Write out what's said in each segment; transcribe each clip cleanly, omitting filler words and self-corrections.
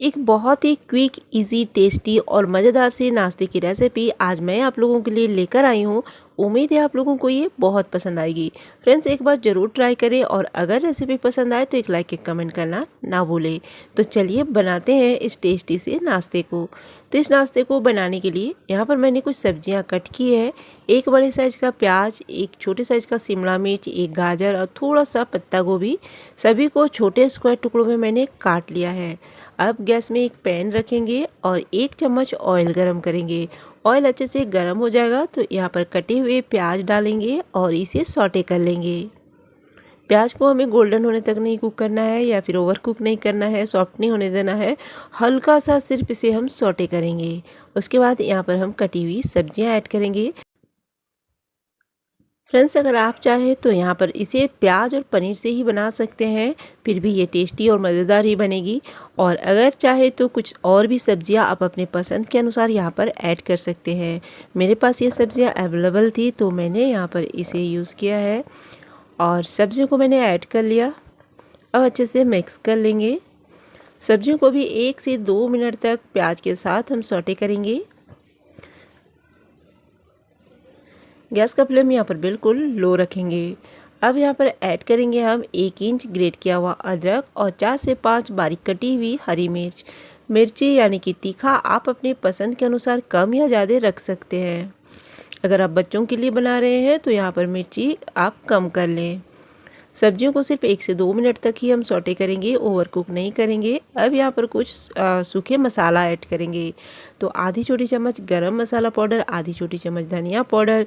एक बहुत ही quick, easy, tasty और मज़ेदार सी नाश्ते की रेसिपी आज मैं आप लोगों के लिए लेकर आई हूँ। उम्मीद है आप लोगों को ये बहुत पसंद आएगी। फ्रेंड्स, एक बार ज़रूर ट्राई करें और अगर रेसिपी पसंद आए तो एक लाइक एक कमेंट करना ना भूलें। तो चलिए बनाते हैं इस टेस्टी से नाश्ते को। तो इस नाश्ते को बनाने के लिए यहाँ पर मैंने कुछ सब्जियाँ कट की है। एक बड़े साइज़ का प्याज, एक छोटे साइज़ का शिमला मिर्च, एक गाजर और थोड़ा सा पत्ता गोभी, सभी को छोटे स्क्वायर टुकड़ों में मैंने काट लिया है। अब गैस में एक पैन रखेंगे और 1 चम्मच ऑयल गरम करेंगे। ऑयल अच्छे से गरम हो जाएगा तो यहाँ पर कटे हुए प्याज डालेंगे और इसे सौटे कर लेंगे। प्याज को हमें गोल्डन होने तक नहीं कुक करना है या फिर ओवर कुक नहीं करना है, सॉफ्ट नहीं होने देना है। हल्का सा सिर्फ इसे हम सौटे करेंगे। उसके बाद यहाँ पर हम कटी हुई सब्जियाँ ऐड करेंगे। फ्रेंड्स, अगर आप चाहें तो यहाँ पर इसे प्याज और पनीर से ही बना सकते हैं, फिर भी ये टेस्टी और मज़ेदार ही बनेगी। और अगर चाहे तो कुछ और भी सब्जियाँ आप अपने पसंद के अनुसार यहाँ पर ऐड कर सकते हैं। मेरे पास ये सब्जियाँ अवेलेबल थी तो मैंने यहाँ पर इसे यूज़ किया है और सब्जियों को मैंने ऐड कर लिया। अब अच्छे से मिक्स कर लेंगे। सब्जियों को भी 1 से 2 मिनट तक प्याज के साथ हम सौटे करेंगे। गैस का फ्लेम यहाँ पर बिल्कुल लो रखेंगे। अब यहाँ पर ऐड करेंगे हम 1 इंच ग्रेट किया हुआ अदरक और 4 से 5 बारीक कटी हुई हरी मिर्च। मिर्ची यानी कि तीखा आप अपने पसंद के अनुसार कम या ज़्यादा रख सकते हैं। अगर आप बच्चों के लिए बना रहे हैं तो यहाँ पर मिर्ची आप कम कर लें। सब्जियों को सिर्फ 1 से 2 मिनट तक ही हम सौटे करेंगे, ओवर कुक नहीं करेंगे। अब यहाँ पर कुछ सूखे मसाला ऐड करेंगे। तो आधी छोटी चम्मच गरम मसाला पाउडर, आधी छोटी चम्मच धनिया पाउडर,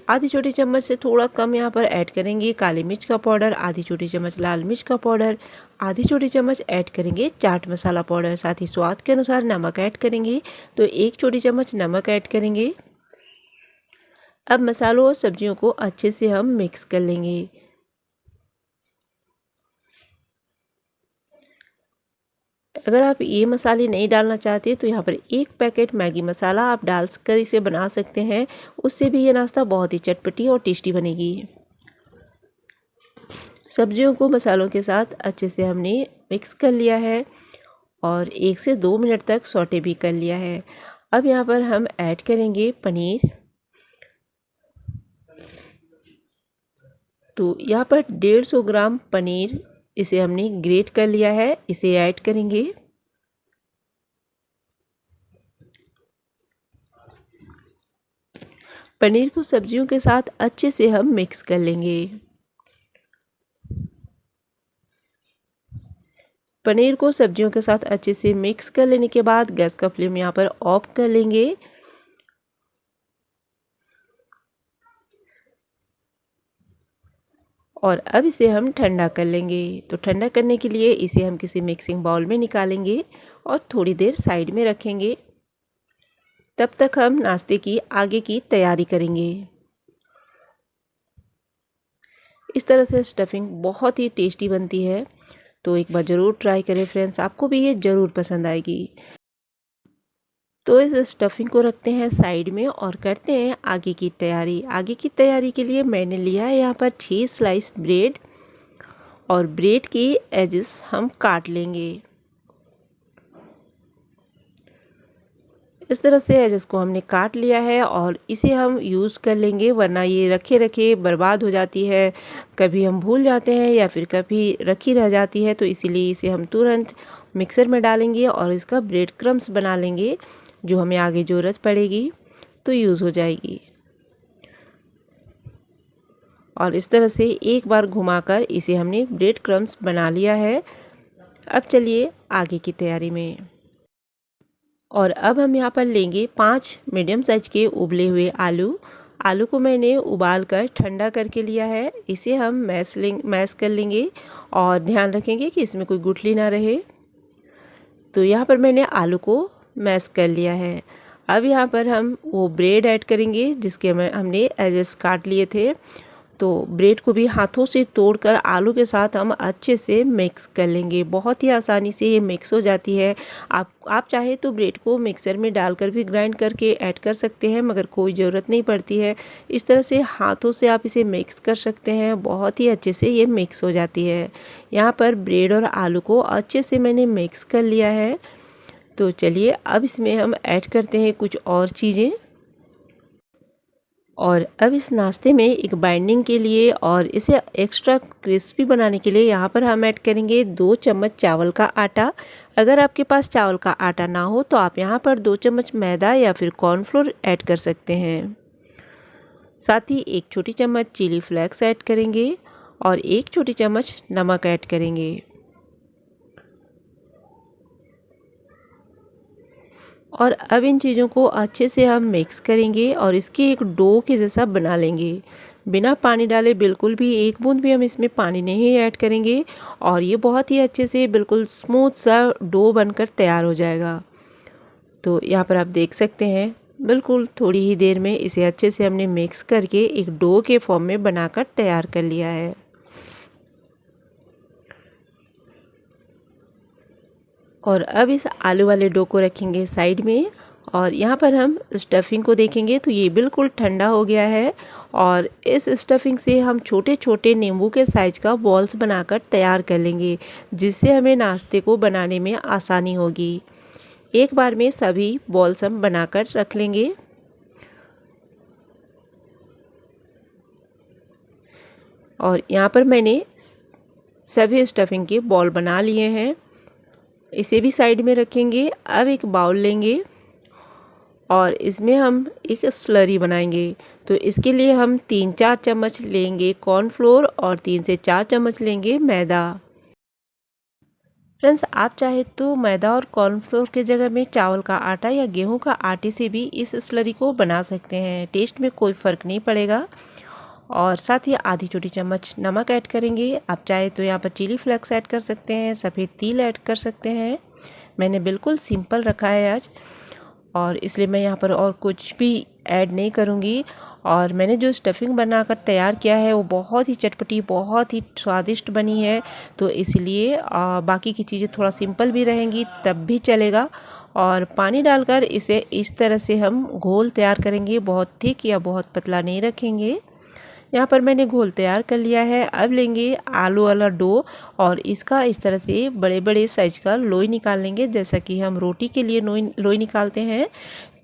आधी छोटी चम्मच से थोड़ा कम यहाँ पर ऐड करेंगे काली मिर्च का पाउडर, आधी छोटी चम्मच लाल मिर्च का पाउडर, आधी छोटी चम्मच ऐड करेंगे चाट मसाला पाउडर। साथ ही स्वाद के अनुसार नमक ऐड करेंगे। तो 1 छोटी चम्मच नमक ऐड करेंगे। अब मसालों और सब्जियों को अच्छे से हम मिक्स कर लेंगे। अगर आप ये मसाले नहीं डालना चाहते तो यहाँ पर 1 पैकेट मैगी मसाला आप डाल कर इसे बना सकते हैं। उससे भी ये नाश्ता बहुत ही चटपटी और टेस्टी बनेगी। सब्जियों को मसालों के साथ अच्छे से हमने मिक्स कर लिया है और 1 से 2 मिनट तक सौटे भी कर लिया है। अब यहाँ पर हम ऐड करेंगे पनीर। तो यहाँ पर 150 ग्राम पनीर, इसे हमने ग्रेट कर लिया है, इसे ऐड करेंगे। पनीर को सब्जियों के साथ अच्छे से हम मिक्स कर लेंगे। पनीर को सब्जियों के साथ अच्छे से मिक्स कर लेने के बाद गैस का फ्लेम यहाँ पर ऑफ कर लेंगे। और अब इसे हम ठंडा कर लेंगे। तो ठंडा करने के लिए इसे हम किसी मिक्सिंग बाउल में निकालेंगे और थोड़ी देर साइड में रखेंगे। तब तक हम नाश्ते की आगे की तैयारी करेंगे। इस तरह से स्टफिंग बहुत ही टेस्टी बनती है, तो एक बार ज़रूर ट्राई करें फ्रेंड्स, आपको भी ये ज़रूर पसंद आएगी। तो इस स्टफिंग को रखते हैं साइड में और करते हैं आगे की तैयारी। आगे की तैयारी के लिए मैंने लिया है यहाँ पर 6 स्लाइस ब्रेड और ब्रेड की एजेस हम काट लेंगे। इस तरह से एजेस को हमने काट लिया है और इसे हम यूज़ कर लेंगे, वरना ये रखे रखे बर्बाद हो जाती है। कभी हम भूल जाते हैं या फिर कभी रखी रह जाती है, तो इसीलिए इसे हम तुरंत मिक्सर में डालेंगे और इसका ब्रेड क्रम्स बना लेंगे, जो हमें आगे ज़रूरत पड़ेगी तो यूज़ हो जाएगी। और इस तरह से एक बार घुमाकर इसे हमने ब्रेड क्रम्स बना लिया है। अब चलिए आगे की तैयारी में। और अब हम यहाँ पर लेंगे 5 मीडियम साइज के उबले हुए आलू। आलू को मैंने उबाल कर ठंडा करके लिया है। इसे हम मैश कर लेंगे और ध्यान रखेंगे कि इसमें कोई गुठली ना रहे। तो यहाँ पर मैंने आलू को मैश कर लिया है। अब यहाँ पर हम वो ब्रेड ऐड करेंगे जिसके हमने एजेस काट लिए थे। तो ब्रेड को भी हाथों से तोड़कर आलू के साथ हम अच्छे से मिक्स कर लेंगे। बहुत ही आसानी से ये मिक्स हो जाती है। आप चाहे तो ब्रेड को मिक्सर में डालकर भी ग्राइंड करके ऐड कर सकते हैं, मगर कोई ज़रूरत नहीं पड़ती है। इस तरह से हाथों से आप इसे मिक्स कर सकते हैं, बहुत ही अच्छे से ये मिक्स हो जाती है। यहाँ पर ब्रेड और आलू को अच्छे से मैंने मिक्स कर लिया है। तो चलिए अब इसमें हम ऐड करते हैं कुछ और चीज़ें। और अब इस नाश्ते में एक बाइंडिंग के लिए और इसे एक्स्ट्रा क्रिस्पी बनाने के लिए यहाँ पर हम ऐड करेंगे 2 चम्मच चावल का आटा। अगर आपके पास चावल का आटा ना हो तो आप यहाँ पर 2 चम्मच मैदा या फिर कॉर्नफ्लोर ऐड कर सकते हैं। साथ ही 1 छोटी चम्मच चिली फ्लेक्स ऐड करेंगे और 1 छोटी चम्मच नमक ऐड करेंगे। और अब इन चीज़ों को अच्छे से हम मिक्स करेंगे और इसके एक डो के जैसा बना लेंगे। बिना पानी डाले बिल्कुल भी एक बूंद भी हम इसमें पानी नहीं ऐड करेंगे और ये बहुत ही अच्छे से बिल्कुल स्मूथ सा डो बनकर तैयार हो जाएगा। तो यहाँ पर आप देख सकते हैं बिल्कुल थोड़ी ही देर में इसे अच्छे से हमने मिक्स करके एक डो के फॉर्म में बनाकर तैयार कर लिया है। और अब इस आलू वाले डो को रखेंगे साइड में और यहाँ पर हम स्टफिंग को देखेंगे तो ये बिल्कुल ठंडा हो गया है और इस स्टफिंग से हम छोटे छोटे नींबू के साइज का बॉल्स बनाकर तैयार कर लेंगे, जिससे हमें नाश्ते को बनाने में आसानी होगी। एक बार में सभी बॉल्स हम बनाकर रख लेंगे। और यहाँ पर मैंने सभी स्टफिंग के बॉल बना लिए हैं, इसे भी साइड में रखेंगे। अब एक बाउल लेंगे और इसमें हम एक स्लरी बनाएंगे। तो इसके लिए हम 3-4 चम्मच लेंगे कॉर्नफ्लोर और 3 से 4 चम्मच लेंगे मैदा। फ्रेंड्स, आप चाहे तो मैदा और कॉर्नफ्लोर के जगह में चावल का आटा या गेहूं का आटे से भी इस स्लरी को बना सकते हैं, टेस्ट में कोई फ़र्क नहीं पड़ेगा। और साथ ही आधी छोटी चम्मच नमक ऐड करेंगे। आप चाहे तो यहाँ पर चिली फ्लेक्स ऐड कर सकते हैं, सफ़ेद तिल ऐड कर सकते हैं। मैंने बिल्कुल सिंपल रखा है आज और इसलिए मैं यहाँ पर और कुछ भी ऐड नहीं करूँगी। और मैंने जो स्टफिंग बनाकर तैयार किया है वो बहुत ही चटपटी, बहुत ही स्वादिष्ट बनी है। तो इसलिए बाकी की चीज़ें थोड़ा सिंपल भी रहेंगी तब भी चलेगा। और पानी डालकर इसे इस तरह से हम घोल तैयार करेंगे, बहुत थिक या बहुत पतला नहीं रखेंगे। यहाँ पर मैंने घोल तैयार कर लिया है। अब लेंगे आलू वाला डो और इसका इस तरह से बड़े बड़े साइज का लोई निकाल लेंगे, जैसा कि हम रोटी के लिए लोई निकालते हैं।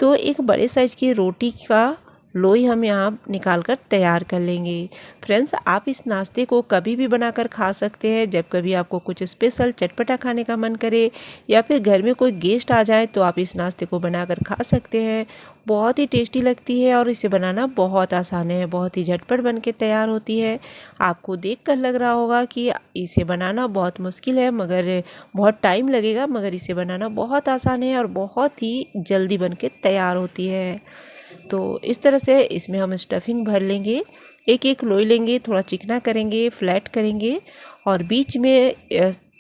तो एक बड़े साइज की रोटी का लोई हम यहाँ निकाल कर तैयार कर लेंगे। फ्रेंड्स, आप इस नाश्ते को कभी भी बनाकर खा सकते हैं। जब कभी आपको कुछ स्पेशल चटपटा खाने का मन करे या फिर घर में कोई गेस्ट आ जाए तो आप इस नाश्ते को बनाकर खा सकते हैं। बहुत ही टेस्टी लगती है और इसे बनाना बहुत आसान है, बहुत ही झटपट बन के तैयार होती है। आपको देखकर लग रहा होगा कि इसे बनाना बहुत मुश्किल है, मगर बहुत टाइम लगेगा, मगर इसे बनाना बहुत आसान है और बहुत ही जल्दी बन के तैयार होती है। तो इस तरह से इसमें हम स्टफिंग भर लेंगे। एक एक लोई लेंगे, थोड़ा चिकना करेंगे, फ्लैट करेंगे और बीच में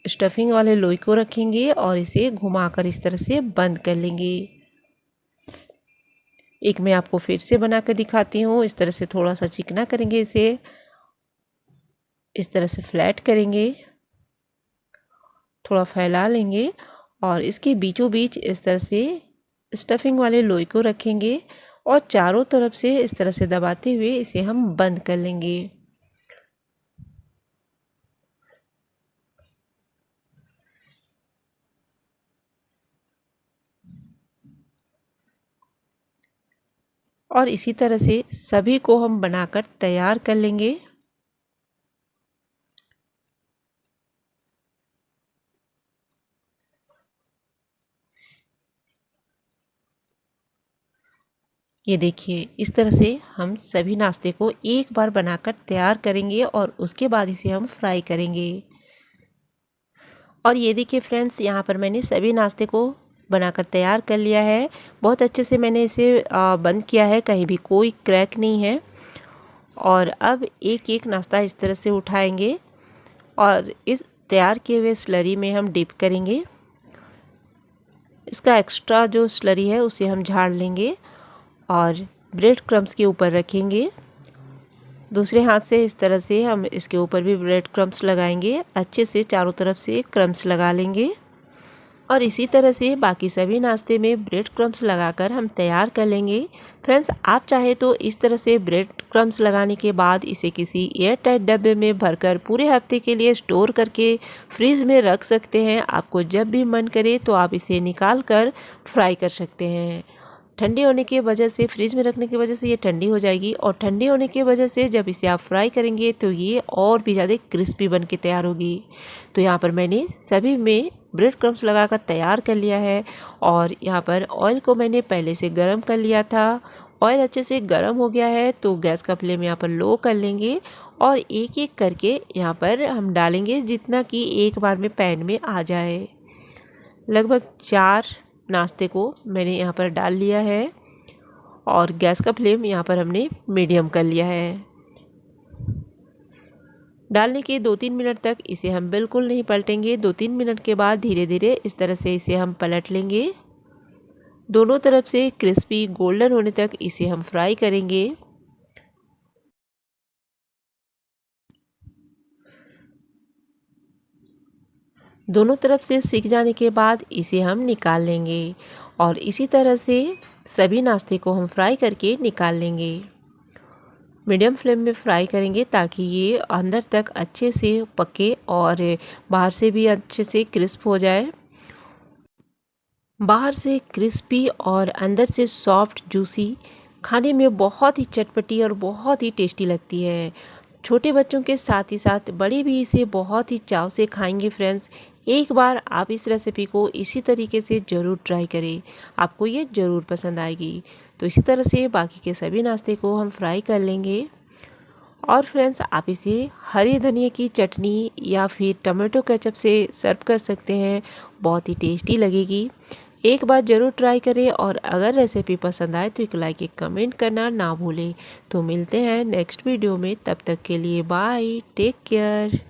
स्टफिंग वाले लोई को रखेंगे और इसे घुमाकर इस तरह से बंद कर लेंगे। एक मैं आपको फिर से बना कर दिखाती हूँ। इस तरह से थोड़ा सा चिकना करेंगे, इसे इस तरह से फ्लैट करेंगे, थोड़ा फैला लेंगे और इसके बीचों बीच इस तरह से स्टफिंग वाले लोई को रखेंगे और चारों तरफ से इस तरह से दबाते हुए इसे हम बंद कर लेंगे। और इसी तरह से सभी को हम बनाकर तैयार कर लेंगे। ये देखिए, इस तरह से हम सभी नाश्ते को एक बार बनाकर तैयार करेंगे और उसके बाद इसे हम फ्राई करेंगे। और ये देखिए फ्रेंड्स, यहाँ पर मैंने सभी नाश्ते को बनाकर तैयार कर लिया है। बहुत अच्छे से मैंने इसे बंद किया है, कहीं भी कोई क्रैक नहीं है। और अब एक एक नाश्ता इस तरह से उठाएंगे और इस तैयार किए हुए स्लरी में हम डिप करेंगे। इसका एक्स्ट्रा जो स्लरी है उसे हम झाड़ लेंगे और ब्रेड क्रम्स के ऊपर रखेंगे। दूसरे हाथ से इस तरह से हम इसके ऊपर भी ब्रेड क्रम्स लगाएंगे। अच्छे से चारों तरफ से क्रम्स लगा लेंगे और इसी तरह से बाकी सभी नाश्ते में ब्रेड क्रम्स लगाकर हम तैयार कर लेंगे। फ्रेंड्स, आप चाहे तो इस तरह से ब्रेड क्रम्स लगाने के बाद इसे किसी एयर टाइट डब्बे में भरकर पूरे हफ्ते के लिए स्टोर करके फ्रीज में रख सकते हैं। आपको जब भी मन करे तो आप इसे निकाल कर फ्राई कर सकते हैं। ठंडी होने की वजह से, फ्रिज में रखने की वजह से ये ठंडी हो जाएगी, और ठंडी होने की वजह से जब इसे आप फ्राई करेंगे तो ये और भी ज़्यादा क्रिस्पी बन के तैयार होगी। तो यहाँ पर मैंने सभी में ब्रेड क्रम्स लगाकर तैयार कर लिया है, और यहाँ पर ऑयल को मैंने पहले से गर्म कर लिया था। ऑयल अच्छे से गर्म हो गया है तो गैस का फ्लेम यहाँ पर लो कर लेंगे, और एक एक करके यहाँ पर हम डालेंगे जितना कि एक बार में पैन में आ जाए। लगभग 4 नाश्ते को मैंने यहाँ पर डाल लिया है, और गैस का फ्लेम यहाँ पर हमने मीडियम कर लिया है। डालने के 2-3 मिनट तक इसे हम बिल्कुल नहीं पलटेंगे। 2-3 मिनट के बाद धीरे धीरे इस तरह से इसे हम पलट लेंगे। दोनों तरफ से क्रिस्पी गोल्डन होने तक इसे हम फ्राई करेंगे। दोनों तरफ से सिक जाने के बाद इसे हम निकाल लेंगे, और इसी तरह से सभी नाश्ते को हम फ्राई करके निकाल लेंगे। मीडियम फ्लेम में फ्राई करेंगे ताकि ये अंदर तक अच्छे से पके और बाहर से भी अच्छे से क्रिस्प हो जाए। बाहर से क्रिस्पी और अंदर से सॉफ्ट जूसी, खाने में बहुत ही चटपटी और बहुत ही टेस्टी लगती है। छोटे बच्चों के साथ ही साथ बड़े भी इसे बहुत ही चाव से खाएंगे। फ्रेंड्स, एक बार आप इस रेसिपी को इसी तरीके से ज़रूर ट्राई करें, आपको ये ज़रूर पसंद आएगी। तो इसी तरह से बाकी के सभी नाश्ते को हम फ्राई कर लेंगे। और फ्रेंड्स, आप इसे हरे धनिया की चटनी या फिर टमाटो केचप से सर्व कर सकते हैं, बहुत ही टेस्टी लगेगी। एक बार ज़रूर ट्राई करें, और अगर रेसिपी पसंद आए तो एक लाइक, एक कमेंट करना ना भूलें। तो मिलते हैं नेक्स्ट वीडियो में, तब तक के लिए बाय, टेक केयर।